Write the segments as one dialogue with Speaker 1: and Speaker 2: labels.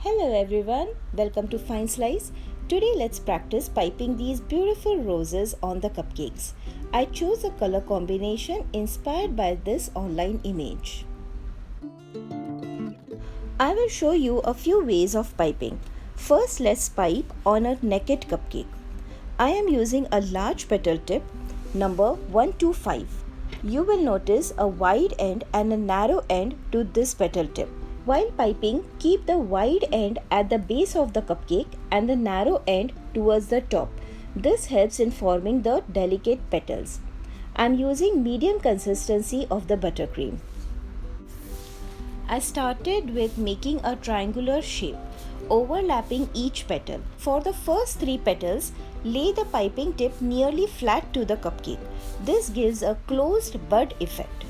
Speaker 1: Hello everyone, welcome to Fine Slice. Today let's practice piping these beautiful roses on the cupcakes. I chose a color combination inspired by this online image. I will show you a few ways of piping. First, let's pipe on a naked cupcake. I am using a large petal tip, number 125. You will notice a wide end and a narrow end to this petal tip. While piping, keep the wide end at the base of the cupcake and the narrow end towards the top. This helps in forming the delicate petals. I am using medium consistency of the buttercream. I started with making a triangular shape, overlapping each petal. For the first 3 petals, lay the piping tip nearly flat to the cupcake. This gives a closed bud effect.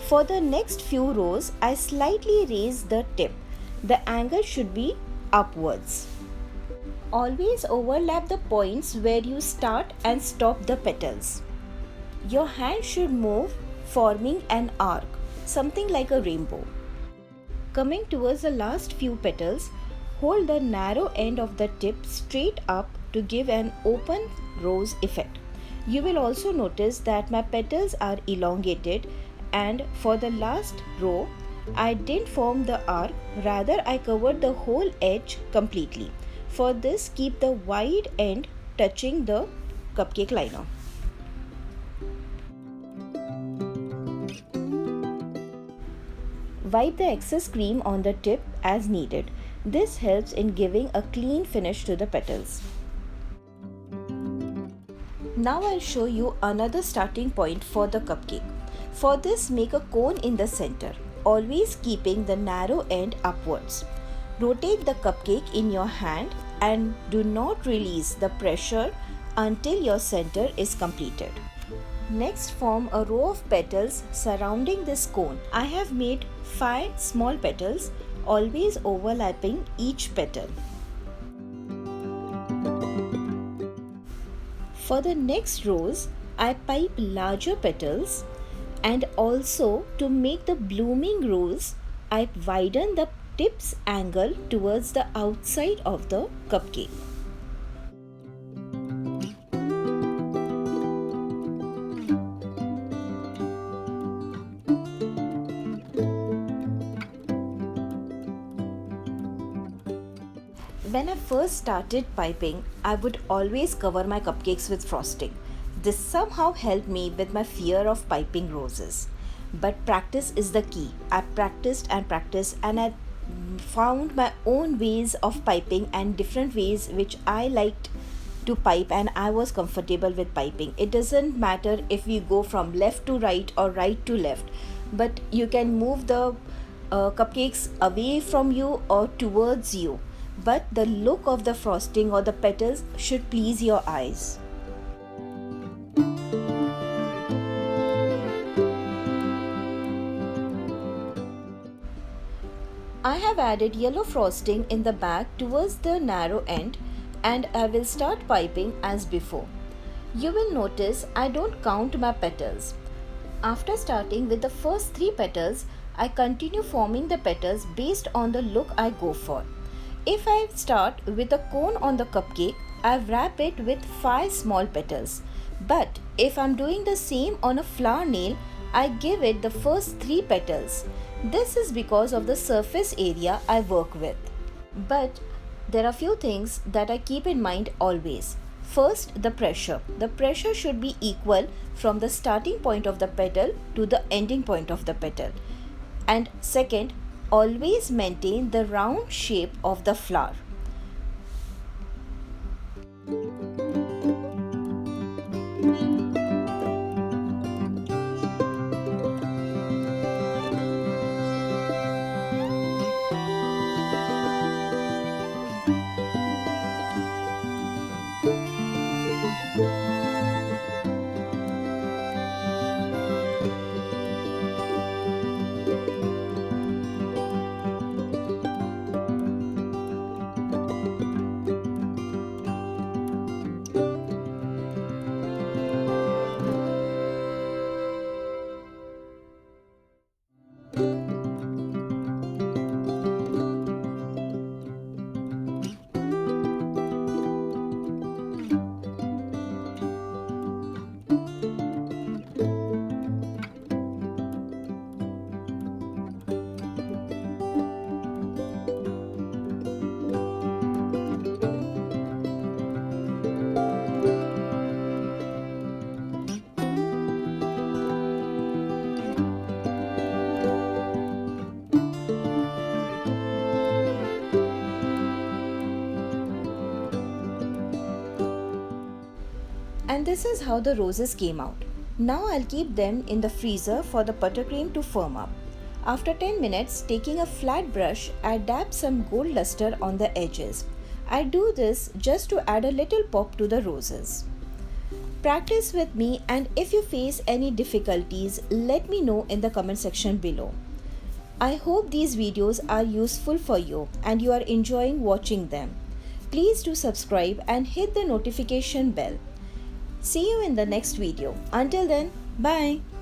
Speaker 1: For the next few rows, I slightly raise the tip. The angle should be upwards. Always overlap the points where you start and stop the petals. Your hand should move, forming an arc, something like a rainbow. Coming towards the last few petals, hold the narrow end of the tip straight up to give an open rose effect. You will also notice that my petals are elongated, and for the last row, I didn't form the arc, rather I covered the whole edge completely. For this, keep the wide end touching the cupcake liner. Wipe the excess cream on the tip as needed. This helps in giving a clean finish to the petals. Now I'll show you another starting point for the cupcake. For this, make a cone in the center, always keeping the narrow end upwards. Rotate the cupcake in your hand and do not release the pressure until your center is completed. Next, form a row of petals surrounding this cone. I have made 5 small petals, always overlapping each petal. For the next rows, I pipe larger petals, and also to make the blooming rose, I widen the tip's angle towards the outside of the cupcake. When I first started piping, I would always cover my cupcakes with frosting. This somehow helped me with my fear of piping roses. But practice is the key. I practiced and I found my own ways of piping and different ways which I liked to pipe, and I was comfortable with piping. It doesn't matter if we go from left to right or right to left, but you can move the cupcakes away from you or towards you. But the look of the frosting or the petals should please your eyes. I have added yellow frosting in the back towards the narrow end, and I will start piping as before. You will notice I don't count my petals. After starting with the first 3 petals, I continue forming the petals based on the look I go for. If I start with a cone on the cupcake, I wrap it with 5 small petals. But if I'm doing the same on a flower nail, I give it the first 3 petals. This is because of the surface area I work with. But there are few things that I keep in mind always. First, the pressure. The pressure should be equal from the starting point of the petal to the ending point of the petal. And second, always maintain the round shape of the flower. And this is how the roses came out. Now I'll keep them in the freezer for the buttercream to firm up. After 10 minutes, taking a flat brush, I dab some gold luster on the edges. I do this just to add a little pop to the roses. Practice with me, and if you face any difficulties, let me know in the comment section below. I hope these videos are useful for you and you are enjoying watching them. Please do subscribe and hit the notification bell. See you in the next video. Until then, bye.